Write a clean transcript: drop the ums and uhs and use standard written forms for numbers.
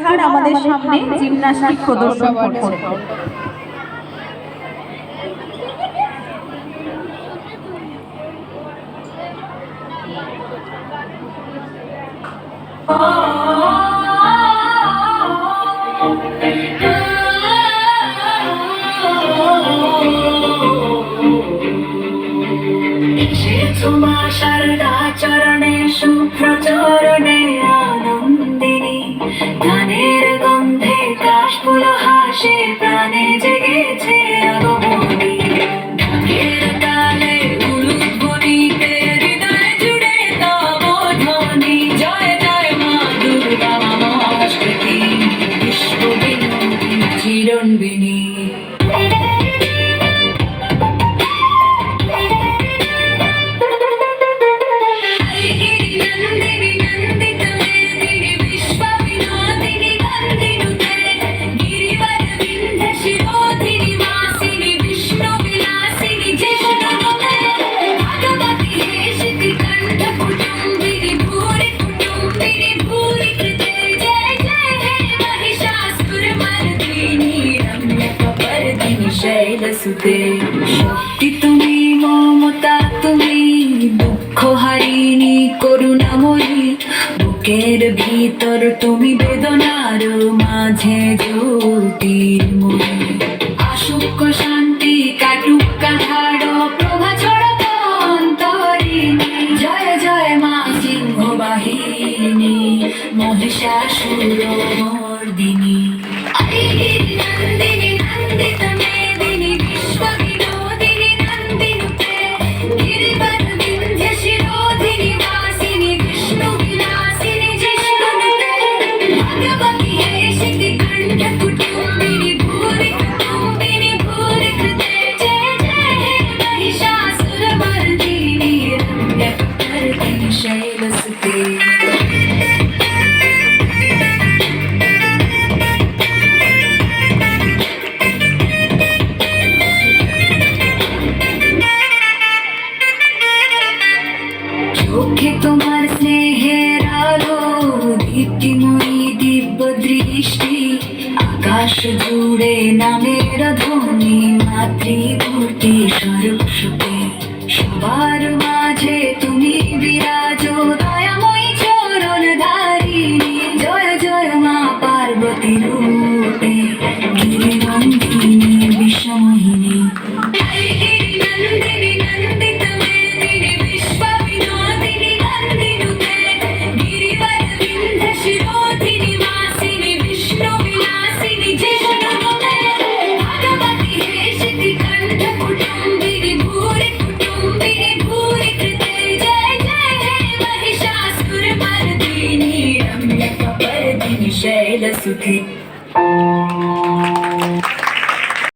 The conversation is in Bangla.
প্রতিহার আমাদের সামনে জিমন্যাস্টিক প্রদর্শন করছে। তোমার শারদা চরণে শুভ্র চরণে আনন্দিনী, ধানের গন্ধে কাশফুল হাসে প্রাণে জেগেছে আগমনী। ঢাকের তালে উলুধ্বনিতে হৃদয় জুড়ে তব ধ্বনি। জয় জয় মা দুর্গা মহাষ্টী, বিশ্ববিনোদিনী চিরঞ্জিনী। শৈলসুতে শক্তি তুমি, মমতা তুমি, দুঃখ হারিণী করুণাময়ী। বুকের ভিতর তুমি বেদনার মাঝে জ্যোতির্ময়ী। আসুক শান্তি কাটুক কাহাড় প্রভা ছড়াক অন্তরিণী। জয় জয় মা সিংহবাহিনী, মহিষাসুর মর্দিনী। নন্দিনী নন্দিত মেদিনী, বিশ্ববিনোদিনী নন্দিনুতে। গিরিবর বিন্ধ্য শিরোধিনী বাসিনী, বিষ্ণু বিলাসিনী জিষ্ণুনুতে। ভগবতী হে শিখি কণ্ঠ কুটুম্বিনী, ভূরি কুটুম্বিনী ভূরি কৃতে। জয় জয় হে महिषासुर मर्दिनी, रम्यकपर्दिनी शैलसुते। চোখে তোমার স্নেহের আলো, দীপ্তিময়ী দিব্য দৃষ্টি। আকাশ জুড়ে নামের ধ্বনি, মাতৃমূর্তি স্বরূপে। সবার মাঝে তুমি বিরাজ, দয়াময়ী চরণ ধারিণী। জয় জয় মা পার্বতী রূপে, গিরিনন্দিনী বিশ্বমোহিনী। নন্দিনী নন্দিত মেদিনী, বিশ্ববিনোদিনী নন্দিনুতে। গিরিবর বিন্ধ্য শিরোধিনী বাসিনী, বিষ্ণু বিলাসিনী জিষ্ণুনুতে। ভগবতী হে শিখি কণ্ঠ কুটুম্বিনী, ভূরি কুটুম্বিনী ভূরি কৃতে। জয় জয় হে महिषासुर मर्दिनी, रम्यकपर्दिनी शैलसुते।